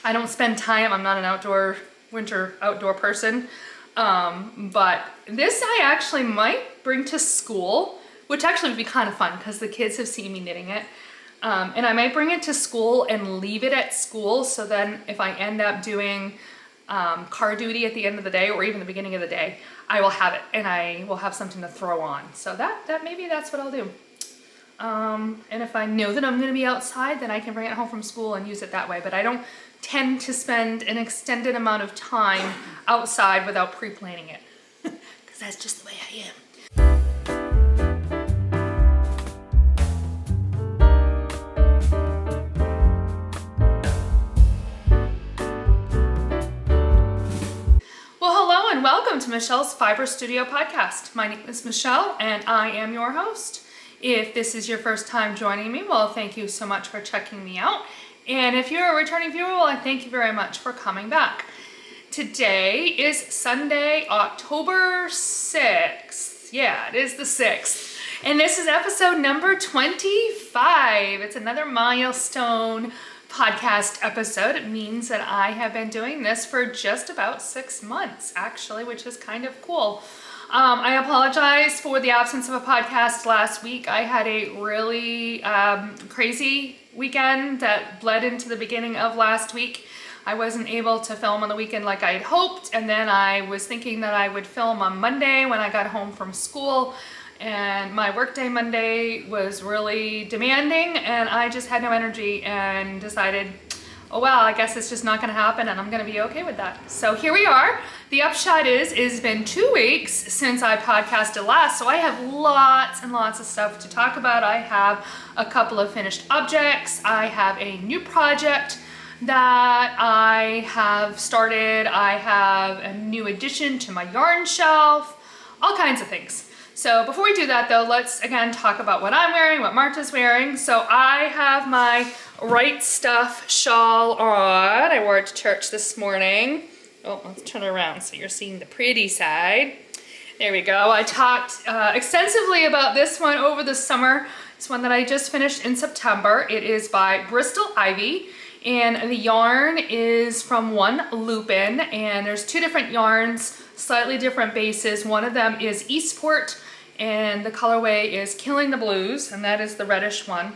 I don't spend time, I'm not an winter outdoor person. But this I actually might bring to school, which actually would be kind of fun because the kids have seen me knitting it. And I might bring it to school and leave it at school. So then if I end up doing car duty at the end of the day or even the beginning of the day, I will have it and I will have something to throw on. So that maybe that's what I'll do. And if I know that I'm going to be outside, then I can bring it home from school and use it that way. But I don't tend to spend an extended amount of time outside without pre-planning it, because that's just the way I am. Well, hello and welcome to Michelle's Fiber Studio podcast. My name is Michelle and I am your host. If this is your first time joining me, well, thank you so much for checking me out. And if you're a returning viewer, well, I thank you very much for coming back. Today is Sunday, October 6th. Yeah, it is the 6th. And this is episode number 25. It's another milestone podcast episode. It means that I have been doing this for just about 6 months, actually, which is kind of cool. I apologize for the absence of a podcast last week. I had a really crazy weekend that bled into the beginning of last week. I wasn't able to film on the weekend like I had hoped, and then I was thinking that I would film on Monday when I got home from school, and my workday Monday was really demanding and I just had no energy and decided, oh well, I guess it's just not gonna happen and I'm gonna be okay with that. So here we are. The upshot is it's been 2 weeks since I podcasted last, so I have lots and lots of stuff to talk about. I have a couple of finished objects. I have a new project that I have started. I have a new addition to my yarn shelf, all kinds of things. So before we do that though, let's again talk about what I'm wearing, what Marta's wearing. So I have my Right Stuff shawl on. I wore it to church this morning. Oh, let's turn it around so you're seeing the pretty side. There we go. I talked extensively about this one over the summer. It's one that I just finished in September. It is by Bristol Ivy, and the yarn is from One Loop-In, and there's 2 different yarns, slightly different bases. One of them is Eastport, and the colorway is Killing the Blues, and that is the reddish one.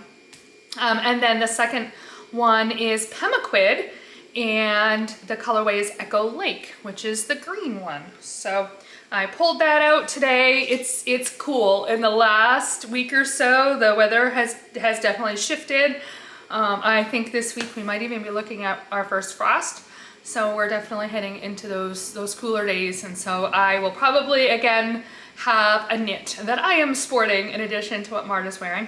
And then the second one is Pemaquid, and the colorway is Echo Lake, which is the green one. So I pulled that out today. It's cool. In the last week or so, the weather has definitely shifted. I think this week we might even be looking at our first frost. So we're definitely heading into those cooler days. And so I will probably again have a knit that I am sporting in addition to what Marta's wearing.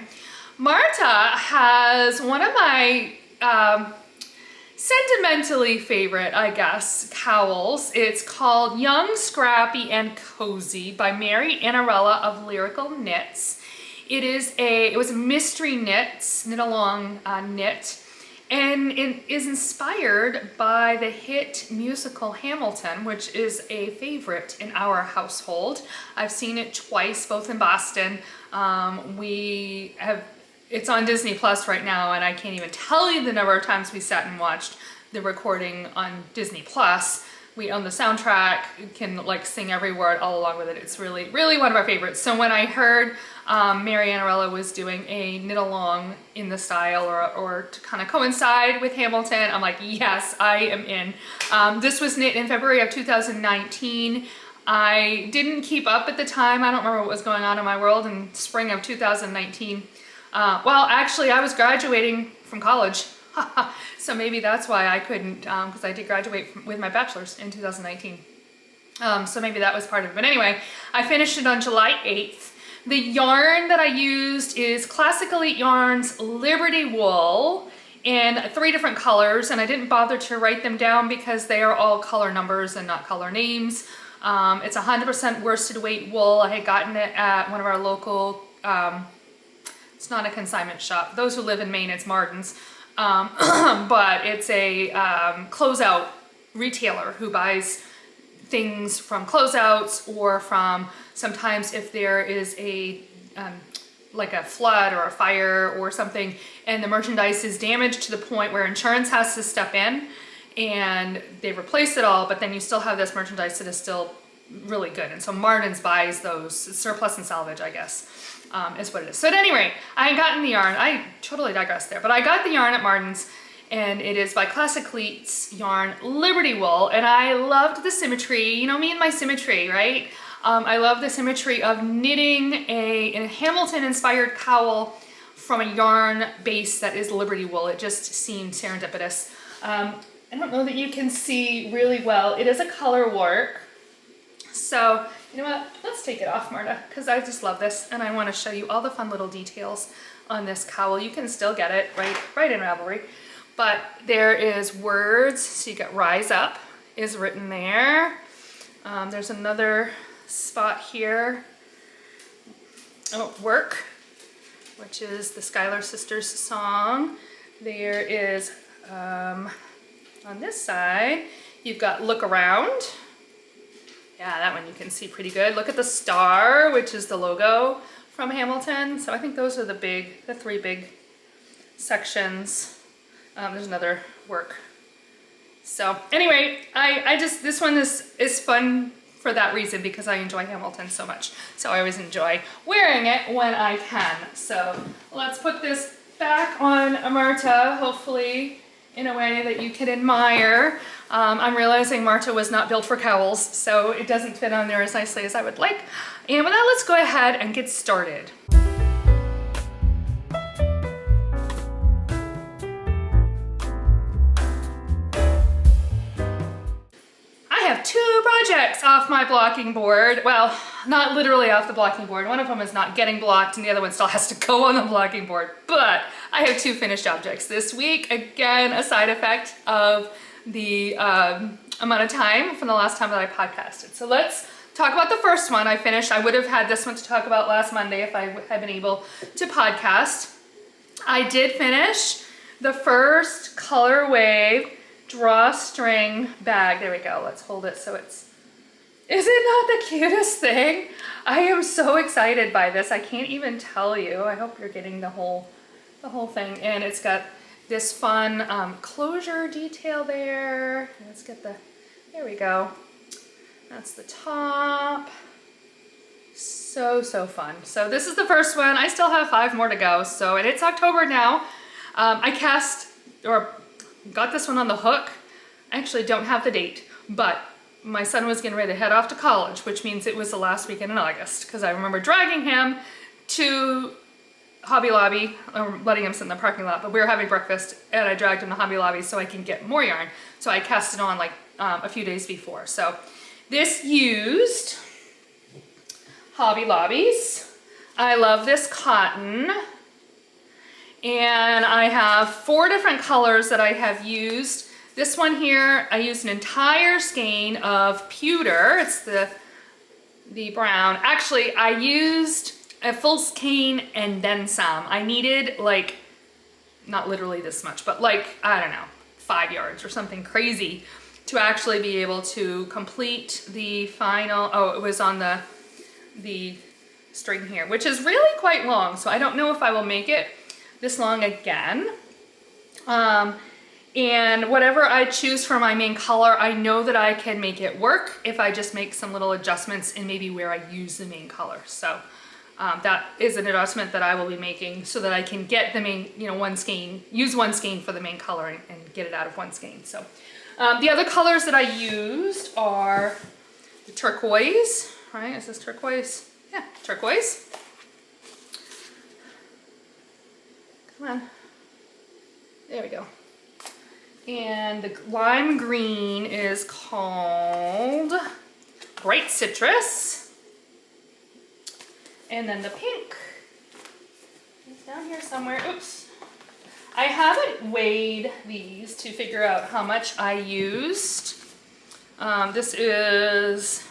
Marta has one of my sentimentally favorite, I guess, cowls. It's called Young, Scrappy, and Cozy by Mary Anarella of Lyrical Knits. It was a mystery knit along knit, and it is inspired by the hit musical Hamilton, which is a favorite in our household. I've seen it twice, both in Boston. It's on Disney Plus right now, and I can't even tell you the number of times we sat and watched the recording on Disney Plus. We own the soundtrack, can like sing every word all along with it. It's really, really one of our favorites. So when I heard Mary Anarella was doing a knit along in the style or to kind of coincide with Hamilton, I'm like, yes, I am in. This was knit in February of 2019. I didn't keep up at the time. I don't remember what was going on in my world in spring of 2019. Well, actually, I was graduating from college. So maybe that's why I couldn't, because I did graduate with my bachelor's in 2019. So maybe that was part of it. But anyway, I finished it on July 8th. The yarn that I used is Classic Elite Yarns Liberty Wool in 3 different colors, and I didn't bother to write them down because they are all color numbers and not color names. It's 100% worsted weight wool. I had gotten it at one of our local, it's not a consignment shop. For those who live in Maine, it's Martin's. But it's a closeout retailer who buys things from closeouts or from sometimes if there is a like a flood or a fire or something and the merchandise is damaged to the point where insurance has to step in and they replaced it all, but then you still have this merchandise that is still really good. And so Martin's buys those, surplus and salvage, I guess, is what it is. So at any rate, I had gotten the yarn. I totally digressed there, but I got the yarn at Martin's, and it is by Classic Cleats yarn, Liberty Wool, and I loved the symmetry. You know me and my symmetry, right? I love the symmetry of knitting a Hamilton-inspired cowl from a yarn base that is Liberty Wool. It just seemed serendipitous. I don't know that you can see really well. It is a color work. So, you know what? Let's take it off, Marta, because I just love this, and I want to show you all the fun little details on this cowl. You can still get it right in Ravelry. But there is words, so you got Rise Up is written there. There's another spot here. Oh, Work, which is the Schuyler Sisters song. There is, on this side, you've got Look Around. Yeah, that one you can see pretty good. Look at the star, which is the logo from Hamilton. So I think those are the three big sections. There's another work. So anyway, this one is fun for that reason, because I enjoy Hamilton so much. So I always enjoy wearing it when I can. So let's put this back on Marta, hopefully in a way that you can admire. I'm realizing Marta was not built for cowls, so it doesn't fit on there as nicely as I would like. And with that, let's go ahead and get started. I have two projects off my blocking board. Well, not literally off the blocking board. One of them is not getting blocked and the other one still has to go on the blocking board. But I have two finished objects this week. Again, a side effect of the amount of time from the last time that I podcasted. So let's talk about the first one I finished. I would have had this one to talk about last Monday if I had been able to podcast. I did finish the first Color Wave Drawstring bag. There we go. Let's hold it so it's... Is it not the cutest thing? I am so excited by this. I can't even tell you. I hope you're getting the whole thing. And it's got this fun closure detail there. Let's get there we go. That's the top. So fun. So this is the first one. I still have 5 more to go. So, and it's October now. I got this one on the hook. I actually don't have the date, but my son was getting ready to head off to college, which means it was the last weekend in August, because I remember dragging him to Hobby Lobby, or letting him sit in the parking lot, but we were having breakfast and I dragged him to Hobby Lobby so I can get more yarn. So I cast it on like a few days before. So this used Hobby Lobbies. I love this cotton. And I have 4 different colors that I have used. This one here, I used an entire skein of pewter. It's the brown. Actually, I used a full skein and then some. I needed like, not literally this much, but like, I don't know, 5 yards or something crazy to actually be able to complete the final, it was on the string here, which is really quite long. So I don't know if I will make it this long again. And whatever I choose for my main color, I know that I can make it work if I just make some little adjustments in maybe where I use the main color. So that is an adjustment that I will be making so that I can get the main, one skein, use one skein for the main color and get it out of one skein. So the other colors that I used are the turquoise, right? Is this turquoise? Yeah, turquoise. Come on. There we go. And the lime green is called Bright Citrus. And then the pink is down here somewhere. Oops. I haven't weighed these to figure out how much I used. This is,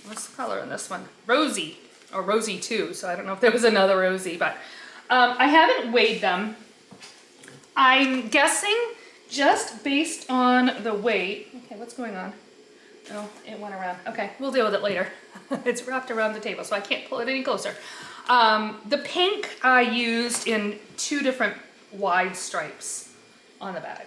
what's the color in this one? Rosy, or Rosy 2. So I don't know if there was another Rosy, but I haven't weighed them. I'm guessing just based on the weight. Okay, what's going on? Oh, it went around. Okay, we'll deal with it later. It's wrapped around the table, so I can't pull it any closer. The pink I used in 2 different wide stripes on the bag.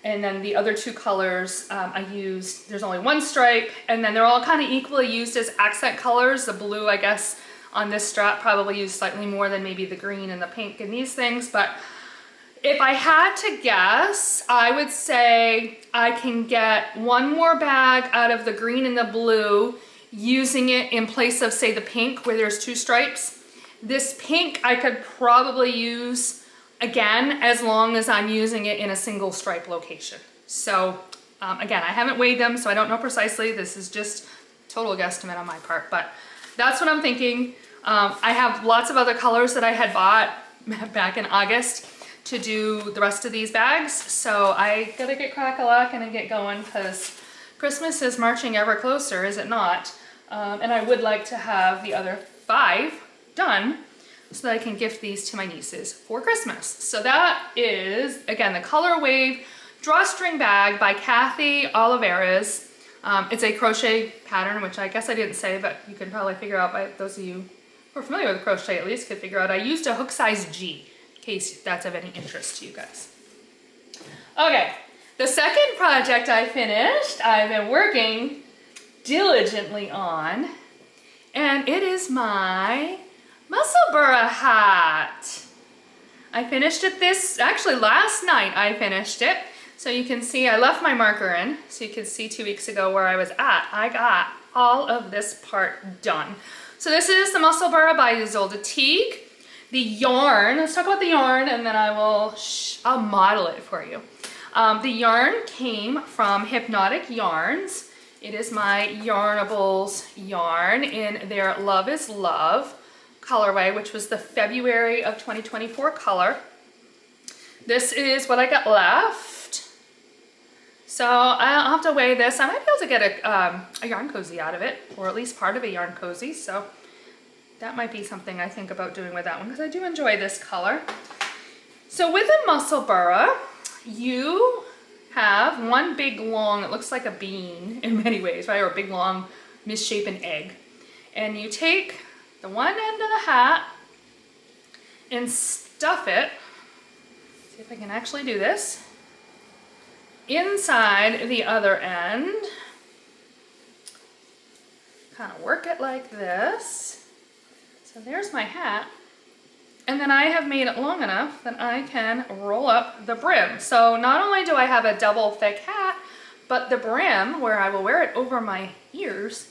And then the other two colors I used, there's only one stripe, and then they're all kind of equally used as accent colors. The blue, I guess, on this strap probably used slightly more than maybe the green and the pink and these things. But if I had to guess, I would say I can get one more bag out of the green and the blue using it in place of, say, the pink where there's two stripes. This pink I could probably use again as long as I'm using it in a single stripe location. So again, I haven't weighed them, so I don't know precisely. This is just total guesstimate on my part, but that's what I'm thinking. I have lots of other colors that I had bought back in August to do the rest of these bags, so I gotta get crack-a-lackin' and get going because Christmas is marching ever closer, is it not? And I would like to have the other 5 done so that I can gift these to my nieces for Christmas. So that is, again, the Color Wave Drawstring Bag by Kathy Olivarez. It's a crochet pattern, which I guess I didn't say, but you can probably figure out by those of you who are familiar with crochet at least could figure out. I used a hook size G, in case that's of any interest to you guys. Okay, the second project I finished, I've been working diligently on, and it is my Musselburgh hat. I finished it actually last night I finished it. So you can see I left my marker in, so you can see 2 weeks ago where I was at. I got all of this part done. So this is the Musselburgh by Ysolda Teague. The yarn, let's talk about the yarn and then I'll model it for you. The yarn came from Hypnotic Yarns. It is my Yarnables yarn in their Love is Love colorway, which was the February of 2024 color. This is what I got left. So I'll have to weigh this. I might be able to get a yarn cozy out of it, or at least part of a yarn cozy. So that might be something I think about doing with that one because I do enjoy this color. So with a Musselburgh, you have one big long, it looks like a bean in many ways, right? Or a big long misshapen egg. And you take the one end of the hat and stuff it, see if I can actually do this, inside the other end. Kind of work it like this. So there's my hat. And then I have made it long enough that I can roll up the brim. So not only do I have a double thick hat, but the brim, where I will wear it over my ears,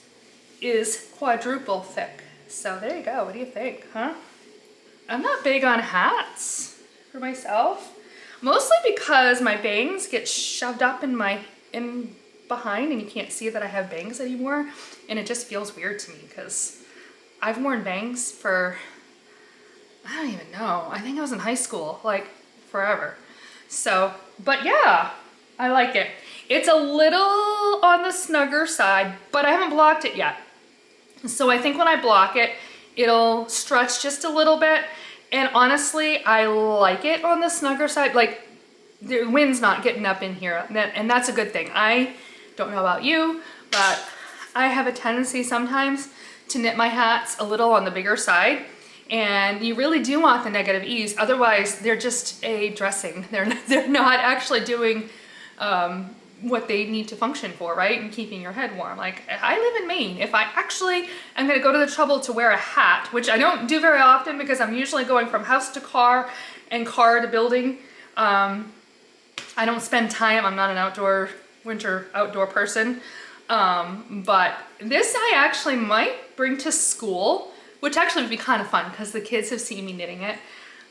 is quadruple thick. So there you go. What do you think, huh? I'm not big on hats for myself, mostly because my bangs get shoved up in behind and you can't see that I have bangs anymore, and it just feels weird to me because I've worn bangs for, I don't even know, I think I was in high school, like forever. So, but yeah, I like it. It's a little on the snugger side, but I haven't blocked it yet. So I think when I block it, it'll stretch just a little bit. And honestly, I like it on the snugger side. Like, the wind's not getting up in here, and that's a good thing. I don't know about you, but I have a tendency sometimes to knit my hats a little on the bigger side. And you really do want the negative ease. Otherwise, they're just a dressing. They're not actually doing what they need to function for, right? And keeping your head warm. Like, I live in Maine. If I actually am gonna go to the trouble to wear a hat, which I don't do very often because I'm usually going from house to car and car to building. I don't spend time, I'm not an winter outdoor person. But this I actually might bring to school, which actually would be kind of fun because the kids have seen me knitting it.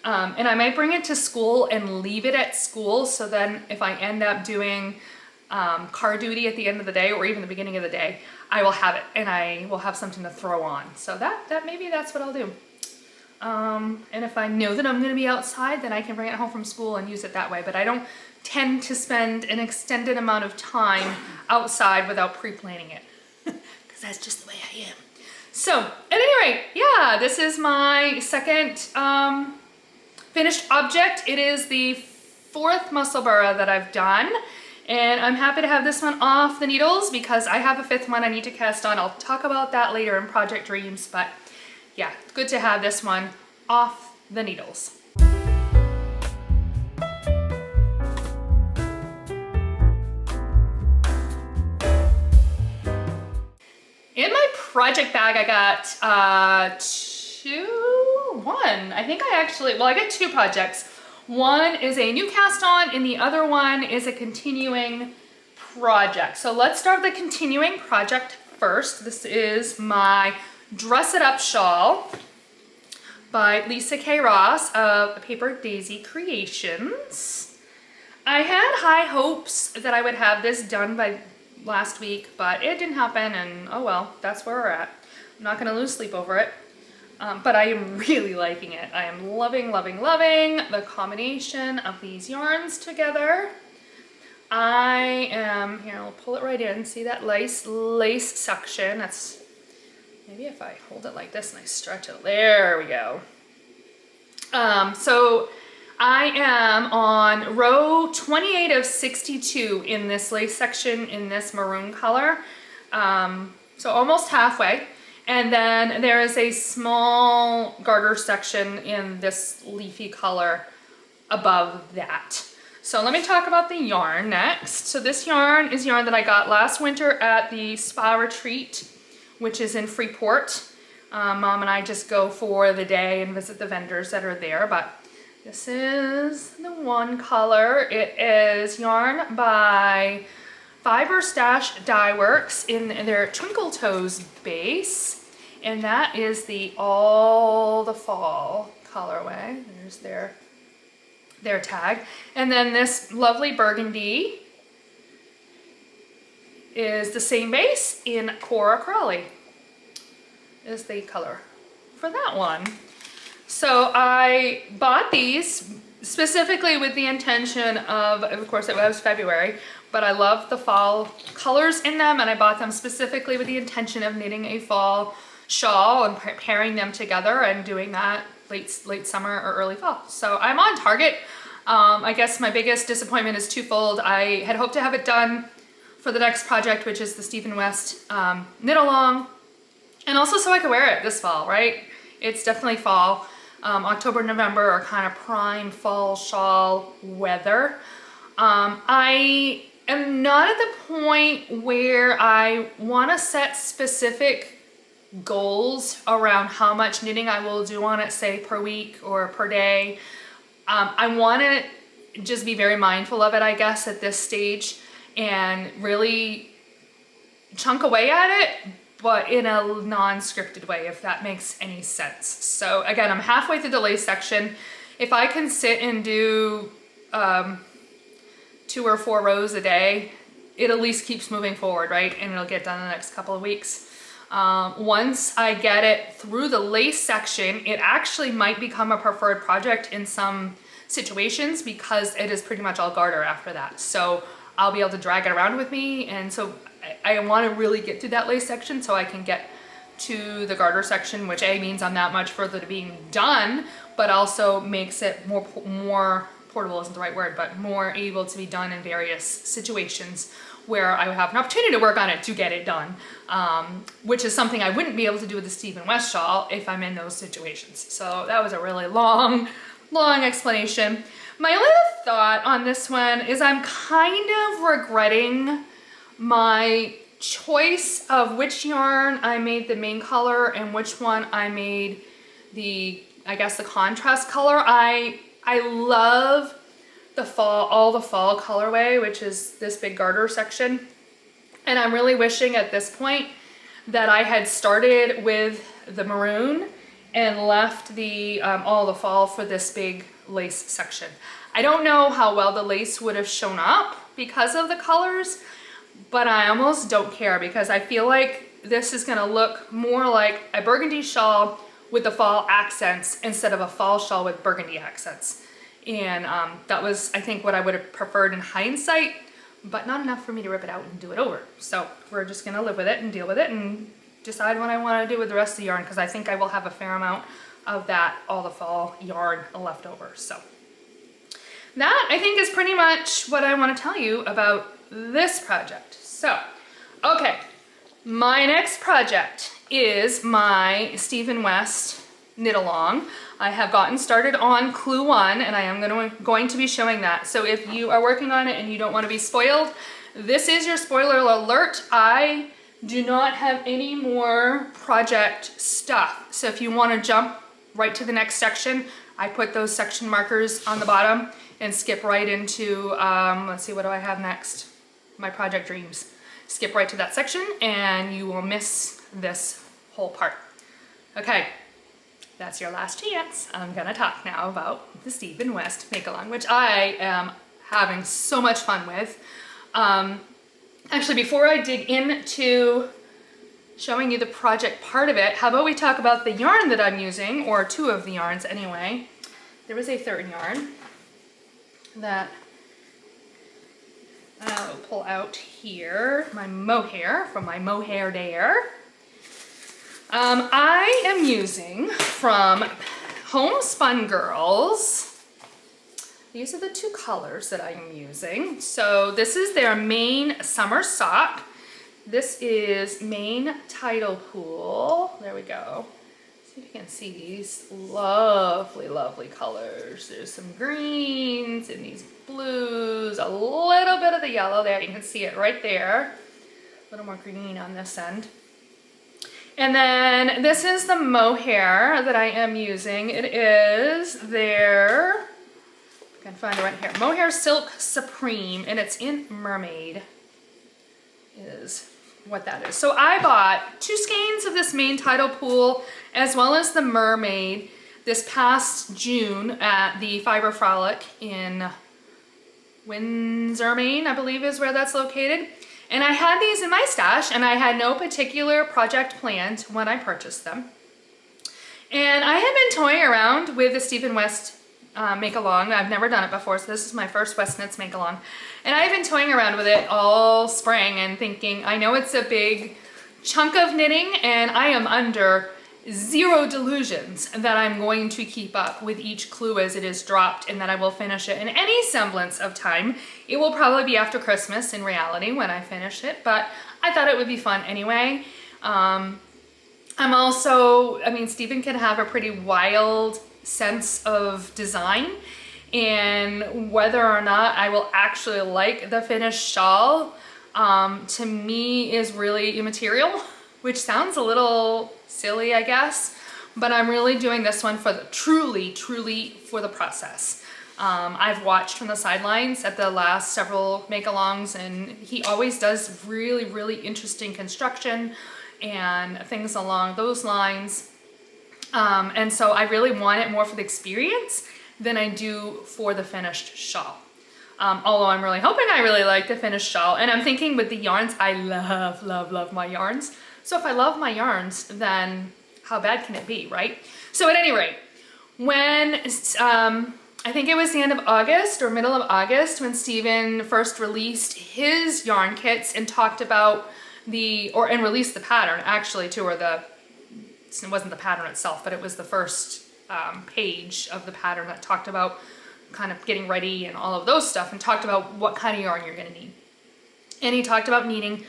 And I might bring it to school and leave it at school, so then if I end up doing car duty at the end of the day or even the beginning of the day, I will have it and I will have something to throw on. So that maybe that's what I'll do. And if I know that I'm going to be outside, then I can bring it home from school and use it that way. But I don't tend to spend an extended amount of time outside without pre-planning it because that's just the way I am. So at any rate, yeah, this is my second finished object. It is the 4th Musselburgh that I've done. And I'm happy to have this one off the needles because I have a 5th one I need to cast on. I'll talk about that later in Project Dreams, but yeah, it's good to have this one off the needles. project bag, I got I got two projects. One is a new cast on and the other one is a continuing project. So let's start with the continuing project first. This is my Dress It Up Shawl by Lisa K. Ross of Paper Daisy Creations. I had high hopes that I would have this done by last week, but it didn't happen, and oh well, that's where we're at. I'm not gonna lose sleep over it, but I am really liking it. I am loving, loving, loving the combination of these yarns together. Here, I'll pull it right in. See that lace section? That's, maybe if I hold it like this and I stretch it, there we go. So I am on row 28 of 62 in this lace section in this maroon color. So almost halfway. And then there is a small garter section in this leafy color above that. So let me talk about the yarn next. So this yarn is yarn that I got last winter at the Spa Retreat, which is in Freeport. Mom and I just go for the day and visit the vendors that are there, but this is the one color. It is yarn by Fiber Stash Dye Works in their Twinkle Toes base, and that is the All the Fall colorway. There's their tag. And then this lovely burgundy is the same base in Cora Crawley is the color for that one. So I bought these specifically with the intention of course it was February, but I love the fall colors in them, and I bought them specifically with the intention of knitting a fall shawl and pairing them together and doing that late summer or early fall. So I'm on target. I guess my biggest disappointment is twofold. I had hoped to have it done for the next project, which is the Stephen West knit along, and also so I could wear it this fall, right? It's definitely fall. October, November are kind of prime fall shawl weather. I am not at the point where I want to set specific goals around how much knitting I will do on it, say per week or per day. I want to just be very mindful of it, I guess, at this stage, and really chunk away at it, but in a non-scripted way, if that makes any sense. So again, I'm halfway through the lace section. If I can sit and do 2 or 4 rows a day, it at least keeps moving forward, right? And it'll get done in the next couple of weeks. Once I get it through the lace section, it actually might become a preferred project in some situations because it is pretty much all garter after that. So I'll be able to drag it around with me, and so I want to really get through that lace section so I can get to the garter section, which A, means I'm that much further to being done, but also makes it more portable isn't the right word, but more able to be done in various situations where I would have an opportunity to work on it to get it done, which is something I wouldn't be able to do with the Stephen West shawl if I'm in those situations. So that was a really long explanation. My only other thought on this one is I'm kind of regretting my choice of which yarn I made the main color and which one I made the, I guess, the contrast color. I love the fall, all the fall colorway, which is this big garter section. And I'm really wishing at this point that I had started with the maroon and left the all the fall for this big lace section. I don't know how well the lace would have shown up because of the colors, but I almost don't care because I feel like this is gonna look more like a burgundy shawl with the fall accents instead of a fall shawl with burgundy accents. And that was, I think, what I would have preferred in hindsight, but not enough for me to rip it out and do it over. So we're just gonna live with it and deal with it and decide what I wanna do with the rest of the yarn, because I think I will have a fair amount of that all the fall yarn left over. So that, I think, is pretty much what I wanna tell you about this project. So, okay, my next project is my Stephen West knit along. I have gotten started on Clue 1, and I am going to be showing that. So if you are working on it and you don't want to be spoiled, this is your spoiler alert. I do not have any more project stuff. So if you want to jump right to the next section, I put those section markers on the bottom and skip right into, let's see, what do I have next? My project dreams. Skip right to that section and you will miss this whole part. Okay, that's your last chance. I'm gonna talk now about the Stephen West Make-Along, which I am having so much fun with. Actually, before I dig into showing you the project part of it, how about we talk about the yarn that I'm using, or two of the yarns anyway. There was a third yarn that I'll pull out here, my mohair from my mohair dare. I am using from Homespun Girls. These are the two colors that I am using. So this is their main summer sock. This is main tidal pool. There we go. See if you can see these lovely, lovely colors. There's some greens and these blues, a little bit of the yellow there. You can see it right there. A little more green on this end. And then this is the mohair that I am using. It is their, I can find it right here, Mohair Silk Supreme, and it's in Mermaid, is what that is. So I bought 2 skeins of this main tidal pool as well as the Mermaid this past June at the Fiber Frolic in Windsor, Maine, I believe is where that's located. And I had these in my stash and I had no particular project planned when I purchased them. And I had been toying around with the Stephen West Make-Along. I've never done it before, so this is my first WestKnits Make-Along. And I've been toying around with it all spring and thinking, I know it's a big chunk of knitting and I am under zero delusions that I'm going to keep up with each clue as it is dropped and that I will finish it in any semblance of time. It will probably be after Christmas in reality when I finish it, but I thought it would be fun anyway. I'm also, I mean, Stephen can have a pretty wild sense of design, and whether or not I will actually like the finished shawl, to me is really immaterial, which sounds a little silly, I guess, but I'm really doing this one for the truly for the process. I've watched from the sidelines at the last several make-alongs, and he always does really interesting construction and things along those lines. And so I really want it more for the experience than I do for the finished shawl. Although I'm really hoping I really like the finished shawl, and I'm thinking with the yarns, I love my yarns. So if I love my yarns, then how bad can it be, right? So at any rate, when, I think it was the end of August or middle of August when Stephen first released his yarn kits and talked about and released the pattern actually too, it wasn't the pattern itself, but it was the first page of the pattern that talked about kind of getting ready and all of those stuff, and talked about what kind of yarn you're gonna need. And he talked about needing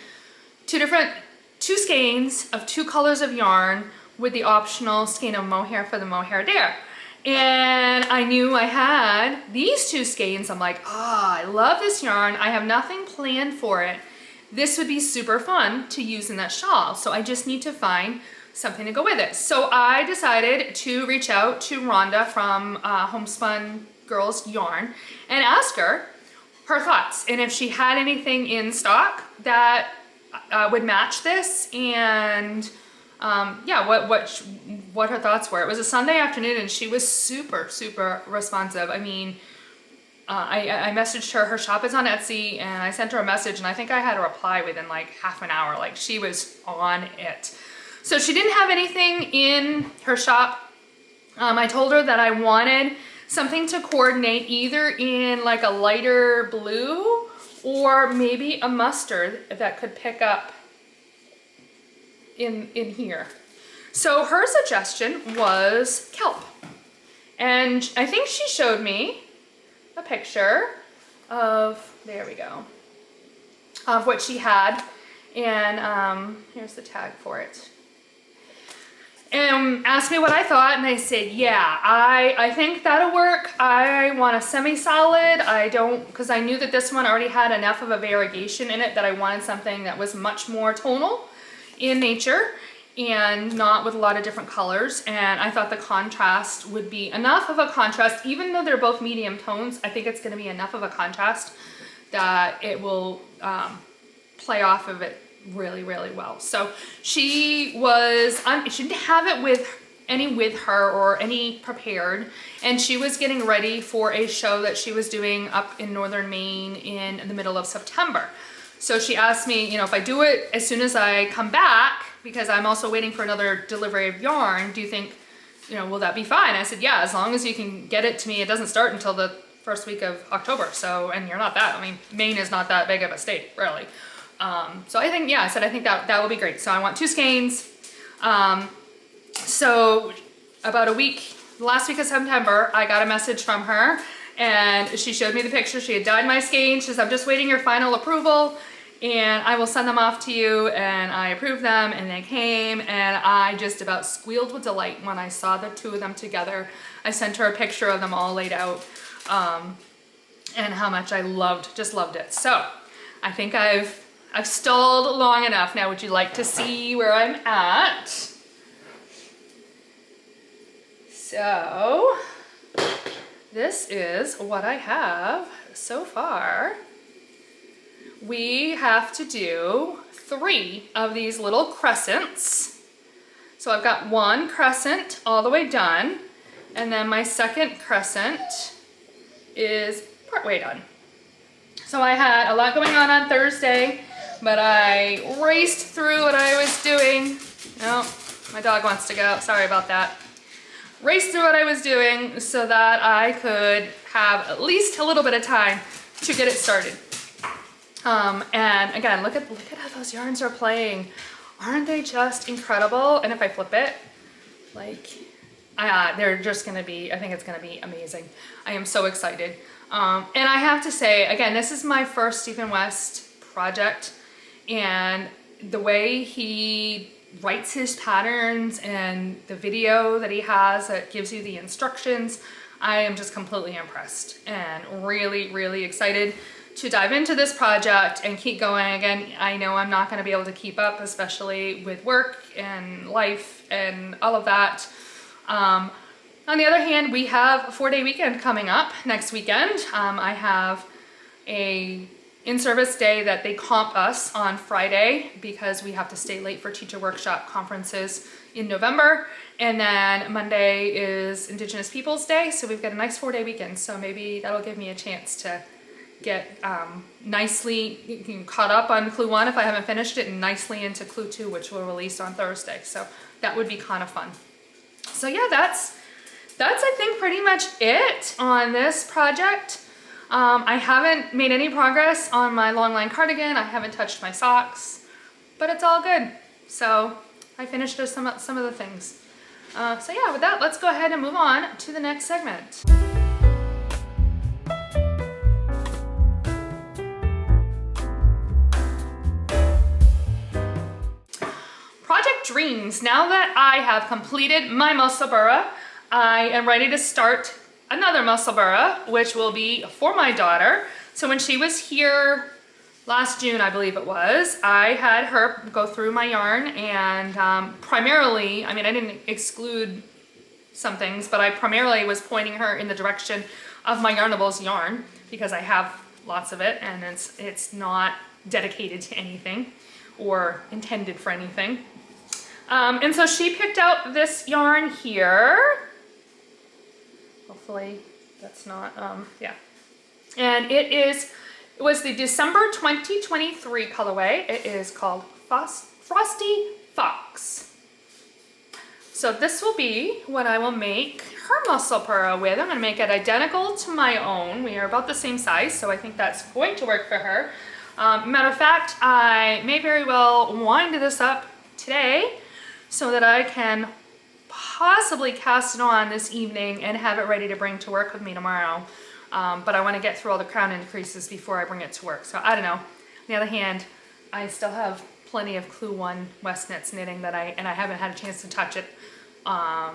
two skeins of 2 colors of yarn with the optional skein of mohair for the mohair dare. And I knew I had these 2 skeins. I'm like, I love this yarn. I have nothing planned for it. This would be super fun to use in that shawl. So I just need to find something to go with it. So I decided to reach out to Rhonda from Homespun Girls Yarn and ask her thoughts, and if she had anything in stock that would match this, and yeah, what her thoughts were. It was a Sunday afternoon and she was super responsive. I mean, I messaged her shop is on Etsy, and I sent her a message, and I think I had a reply within like half an hour. Like, she was on it. So she didn't have anything in her shop. I told her that I wanted something to coordinate either in like a lighter blue or maybe a mustard that could pick up in here. So her suggestion was kelp. And I think she showed me a picture of, there we go, of what she had. And here's the tag for it. And asked me what I thought, and I said, yeah, I think that'll work. I want a semi-solid. Because I knew that this one already had enough of a variegation in it that I wanted something that was much more tonal. in nature and not with a lot of different colors. And I thought the contrast would be enough of a contrast, even though they're both medium tones. I think it's going to be enough of a contrast that it will play off of it really, really well. So she didn't have it with her or any prepared, and she was getting ready for a show that she was doing up in northern Maine in the middle of September. So she asked me, if I do it as soon as I come back, because I'm also waiting for another delivery of yarn, do you think, will that be fine? I said, yeah, as long as you can get it to me. It doesn't start until the first week of October. So, and you're not that, Maine is not that big of a state, really. So I think, I think that will be great. So I want 2 skeins. So about the last week of September, I got a message from her and she showed me the picture. She had dyed my skeins. She says, I'm just waiting your final approval and I will send them off to you. And I approved them and they came, and I just about squealed with delight when I saw the 2 of them together. I sent her a picture of them all laid out, and how much I just loved it. So I think I've stalled long enough. Now, would you like to see where I'm at? So this is what I have so far. We have to do 3 of these little crescents. So I've got 1 crescent all the way done, and then my second crescent is partway done. So I had a lot going on Thursday, but I raced through what I was doing. Oh, my dog wants to go. Sorry about that. Raced through what I was doing so that I could have at least a little bit of time to get it started. And again, look at how those yarns are playing. Aren't they just incredible? And if I flip it, they're just gonna be, I think it's gonna be amazing. I am so excited. And I have to say, again, this is my first Stephen West project, and the way he writes his patterns and the video that he has that gives you the instructions, I am just completely impressed and really, really excited to dive into this project and keep going. Again, I know I'm not going to be able to keep up, especially with work and life and all of that. On the other hand, we have a 4-day weekend coming up next weekend. I have a in-service day that they comp us on Friday because we have to stay late for teacher workshop conferences in November. And then Monday is Indigenous Peoples Day. So we've got a nice 4-day weekend. So maybe that'll give me a chance to get nicely caught up on Clue 1 if I haven't finished it, and nicely into Clue 2, which will release on Thursday. So that would be kind of fun. So yeah, that's I think pretty much it on this project. I haven't made any progress on my long line cardigan. I haven't touched my socks, but it's all good. So I finished some of the things. So yeah, with that, let's go ahead and move on to the next segment. Project Dreams. Now that I have completed my Musselburgh, I am ready to start another Musselburgh, which will be for my daughter. So when she was here last June, I believe it was, I had her go through my yarn, and primarily, I didn't exclude some things, but I primarily was pointing her in the direction of my Yarnables yarn because I have lots of it, and it's not dedicated to anything or intended for anything. And so she picked out this yarn here. Hopefully that's not, yeah. And it was the December 2023 colorway. It is called Frosty Fox. So this will be what I will make her Musselburgh with. I'm gonna make it identical to my own. We are about the same size, so I think that's going to work for her. Matter of fact, I may very well wind this up today so that I can possibly cast it on this evening and have it ready to bring to work with me tomorrow. But I want to get through all the crown increases before I bring it to work. So I don't know. On the other hand, I still have plenty of Clue 1 WestKnits knitting that I haven't had a chance to touch it at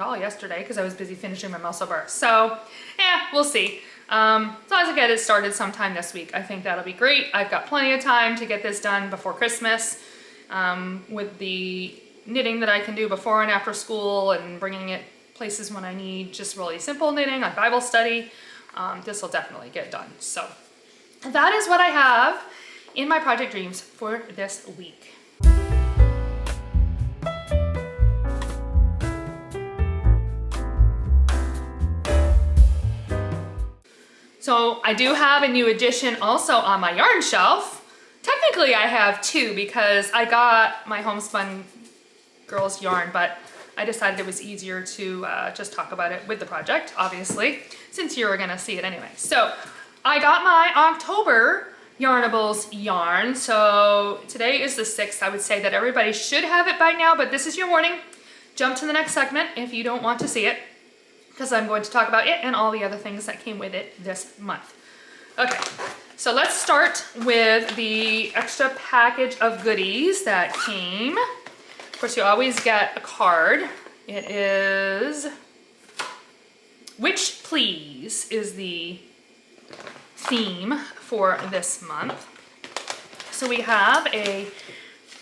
all yesterday because I was busy finishing my Musselburgh. So yeah, we'll see. As long as I get it started sometime this week, I think that'll be great. I've got plenty of time to get this done before Christmas. with the knitting that I can do before and after school and bringing it places when I need just really simple knitting, like Bible study, this will definitely get done. So that is what I have in my project dreams for this week. So I do have a new addition also on my yarn shelf. Technically I have two because I got my homespun girls yarn, but I decided it was easier to just talk about it with the project, obviously, since you were gonna see it anyway. So I got my October Yarnables yarn. So today is the 6th. I would say that everybody should have it by now, but this is your warning. Jump to the next segment if you don't want to see it, because I'm going to talk about it and all the other things that came with it this month. Okay, so let's start with the extra package of goodies that came. Of course, you always get a card. It is Witch Please is the theme for this month. So we have a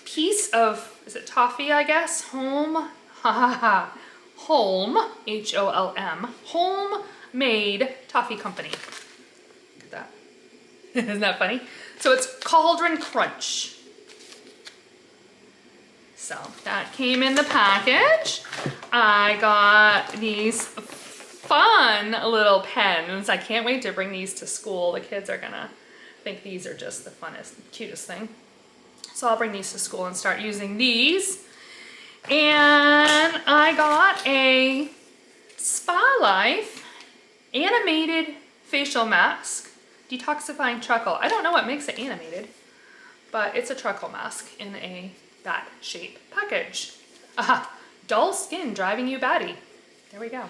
piece of, is it toffee, I guess? Home, Holm, H-O-L-M, homemade toffee company. Look at that. Isn't that funny? So it's Cauldron Crunch. So that came in the package. I got these fun little pens. I can't wait to bring these to school. The kids are gonna think these are just the funnest, cutest thing. So I'll bring these to school and start using these. And I got a Spa Life animated facial mask, detoxifying charcoal. I don't know what makes it animated, but it's a charcoal mask in a bat shape package. Aha, dull skin driving you batty. There we go.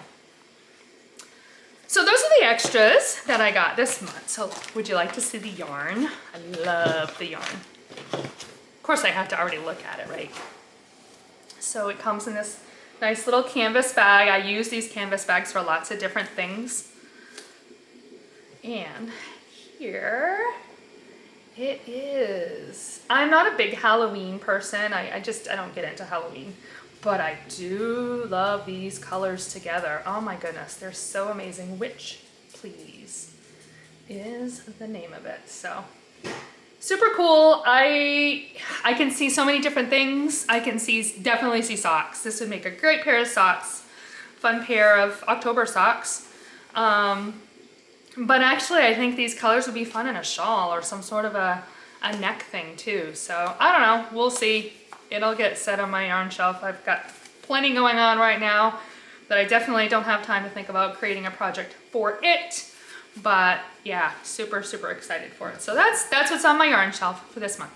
So those are the extras that I got this month. So would you like to see the yarn? I love the yarn. Of course I have to already look at it, right? So it comes in this nice little canvas bag. I use these canvas bags for lots of different things. And here it is. I'm not a big Halloween person. I don't get into Halloween, but I do love these colors together. Oh my goodness, they're so amazing. Witch Please is the name of it. So super cool. I can see so many different things. I can definitely see socks. This would make a great pair of socks. Fun pair of October socks. But actually I think these colors would be fun in a shawl or some sort of a neck thing too. So I don't know, we'll see. It'll get set on my yarn shelf. I've got plenty going on right now that I definitely don't have time to think about creating a project for it. But yeah, super, super excited for it. So that's what's on my yarn shelf for this month.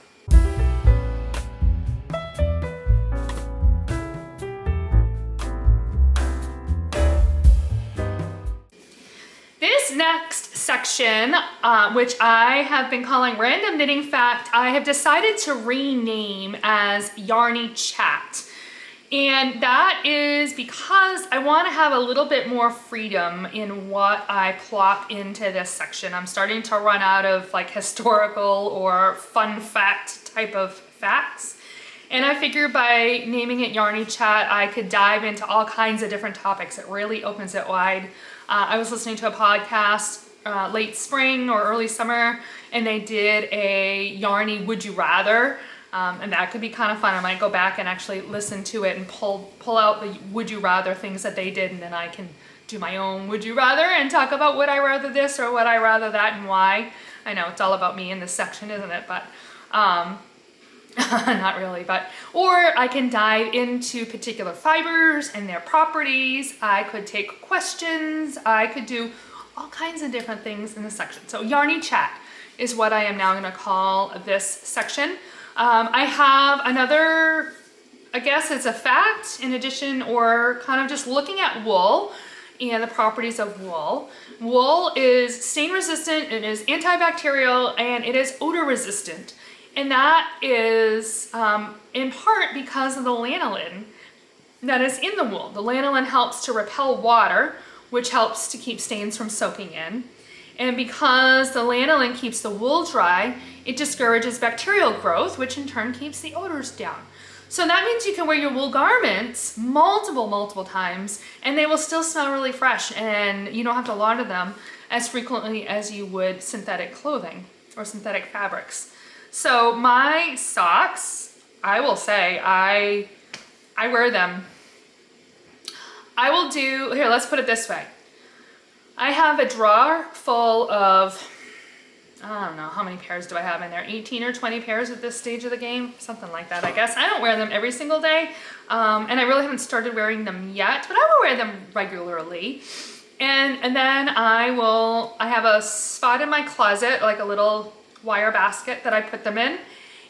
This next section, which I have been calling Random Knitting Fact, I have decided to rename as Yarny Chat. And that is because I want to have a little bit more freedom in what I plop into this section. I'm starting to run out of like historical or fun fact type of facts. And I figured by naming it Yarny Chat, I could dive into all kinds of different topics. It really opens it wide. I was listening to a podcast late spring or early summer, and they did a Yarny Would You Rather, and that could be kind of fun. I might go back and actually listen to it and pull out the Would You Rather things that they did, and then I can do my own Would You Rather and talk about would I rather this or would I rather that and why. I know it's all about me in this section, isn't it? But not really, or I can dive into particular fibers and their properties. I could take questions. I could do all kinds of different things in this section. So Yarny Chat is what I am now going to call this section. I have another, I guess it's a fact in addition, or kind of just looking at wool and the properties of wool. Wool is stain resistant, it is antibacterial, and it is odor resistant. And that is in part because of the lanolin that is in the wool. The lanolin helps to repel water, which helps to keep stains from soaking in. And because the lanolin keeps the wool dry, it discourages bacterial growth, which in turn keeps the odors down. So that means you can wear your wool garments multiple times and they will still smell really fresh, and you don't have to launder them as frequently as you would synthetic clothing or synthetic fabrics. So my socks, I will say, I wear them. I will do, here, let's put it this way. I have a drawer full of, I don't know, how many pairs do I have in there? 18 or 20 pairs at this stage of the game? Something like that, I guess. I don't wear them every single day, and I really haven't started wearing them yet, but I will wear them regularly. And then I have a spot in my closet, like a little wire basket that I put them in,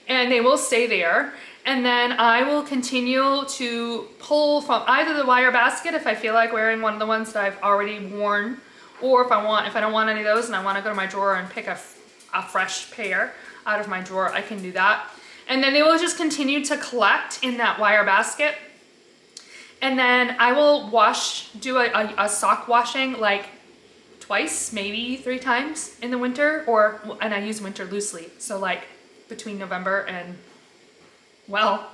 and they will stay there. And then I will continue to pull from either the wire basket if I feel like wearing one of the ones that I've already worn, or if I don't want any of those and I want to go to my drawer and pick a fresh pair out of my drawer, I can do that. And then they will just continue to collect in that wire basket. And then I will do a sock washing like twice, maybe 3 times in the winter, and I use winter loosely. So like between November and, well,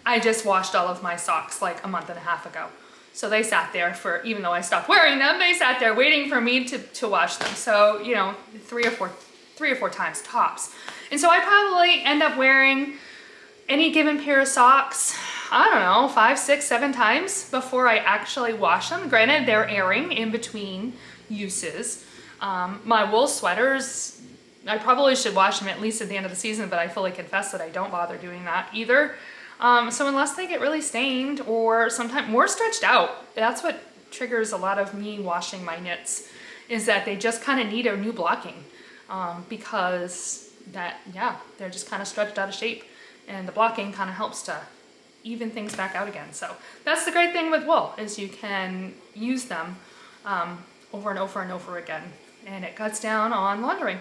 I just washed all of my socks like a month and a half ago. So they sat there for, even though I stopped wearing them, they sat there waiting for me to wash them. So, you know, three or four times tops. And so I probably end up wearing any given pair of socks, I don't know, 5, 6, 7 times before I actually wash them. Granted, they're airing in between uses. My wool sweaters, I probably should wash them at least at the end of the season, but I fully confess that I don't bother doing that either. So unless they get really stained or sometimes more stretched out, that's what triggers a lot of me washing my knits, is that they just kind of need a new blocking, because they're just kind of stretched out of shape, and the blocking kind of helps to even things back out again. So that's the great thing with wool, is you can use them over and over and over again, and it cuts down on laundering.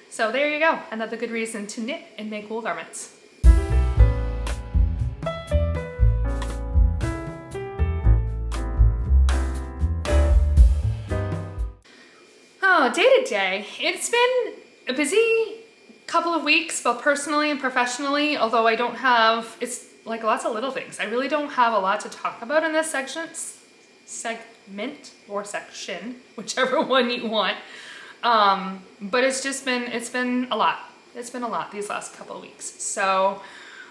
So there you go, another good reason to knit and make wool garments. Oh, day to day, it's been a busy couple of weeks, both personally and professionally, although I don't have, it's like lots of little things. I really don't have a lot to talk about in this segment or section, whichever one you want. But it's been a lot. It's been a lot these last couple of weeks. So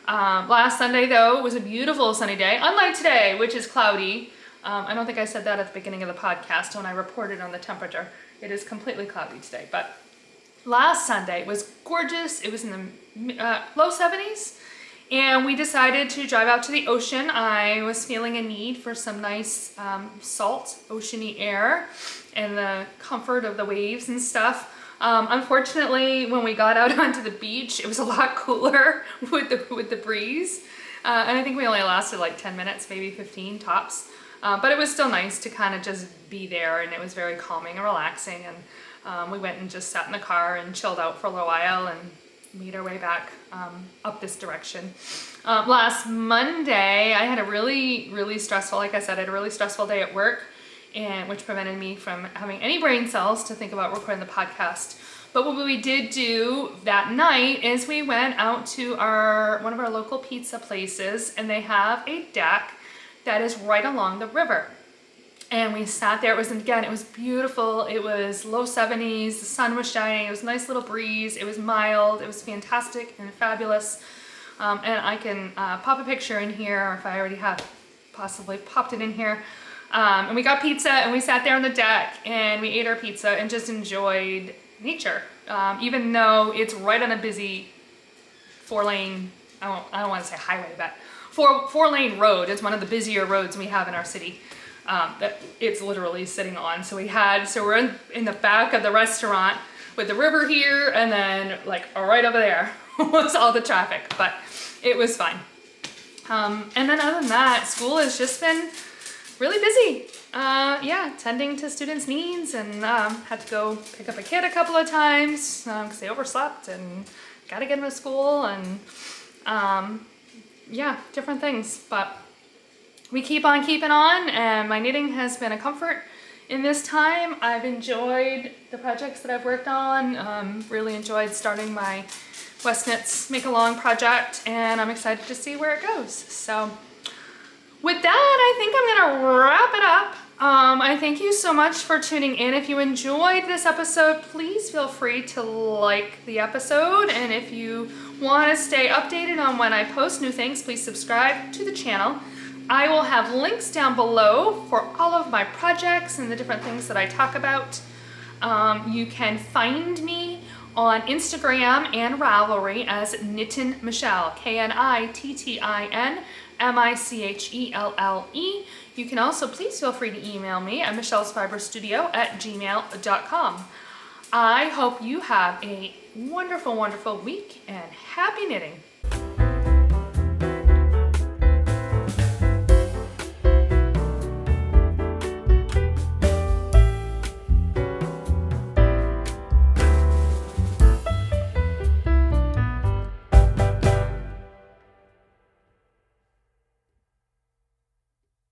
last Sunday though was a beautiful sunny day, unlike today, which is cloudy. I don't think I said that at the beginning of the podcast when I reported on the temperature. It is completely cloudy today, but last Sunday was gorgeous. It was in the low 70s, and we decided to drive out to the ocean. I was feeling a need for some nice salt, oceany air and the comfort of the waves and stuff. Unfortunately, when we got out onto the beach, it was a lot cooler with the breeze, and I think we only lasted like 10 minutes, maybe 15 tops. But it was still nice to kind of just be there, and it was very calming and relaxing. And we went and just sat in the car and chilled out for a little while and made our way back up this direction. Last Monday, I had a really stressful, like I said, I had a really stressful day at work, and which prevented me from having any brain cells to think about recording the podcast. But what we did do that night is we went out to one of our local pizza places, and they have a deck that is right along the river. And we sat there. It was beautiful. It was low 70s, the sun was shining, it was a nice little breeze, it was mild, it was fantastic and fabulous. And I can pop a picture in here, or if I already have possibly popped it in here. And we got pizza, and we sat there on the deck, and we ate our pizza and just enjoyed nature. Even though it's right on a busy 4-lane, I don't want to say highway, but four-lane road. It's one of the busier roads we have in our city that it's literally sitting on. So we're in the back of the restaurant with the river here, and then like right over there was all the traffic, but it was fine. And then other than that, school has just been really busy. Tending to students' needs, and had to go pick up a kid a couple of times because they overslept, and got to get them to school, and different things. But we keep on keeping on, and my knitting has been a comfort in this time, I've enjoyed the projects that I've worked on, really enjoyed starting my WestKnits MKAL project, and I'm excited to see where it goes. So with that, I think I'm gonna wrap it up. I thank you so much for tuning in. If you enjoyed this episode, please feel free to like the episode. And if you want to stay updated on when I post new things, please subscribe to the channel. I will have links down below for all of my projects and the different things that I talk about. You can find me on Instagram and Ravelry as Knittin Michelle, KNITTINMICHELLE. You can also please feel free to email me at michellesfiberstudio@gmail.com. I hope you have a wonderful, wonderful week and happy knitting.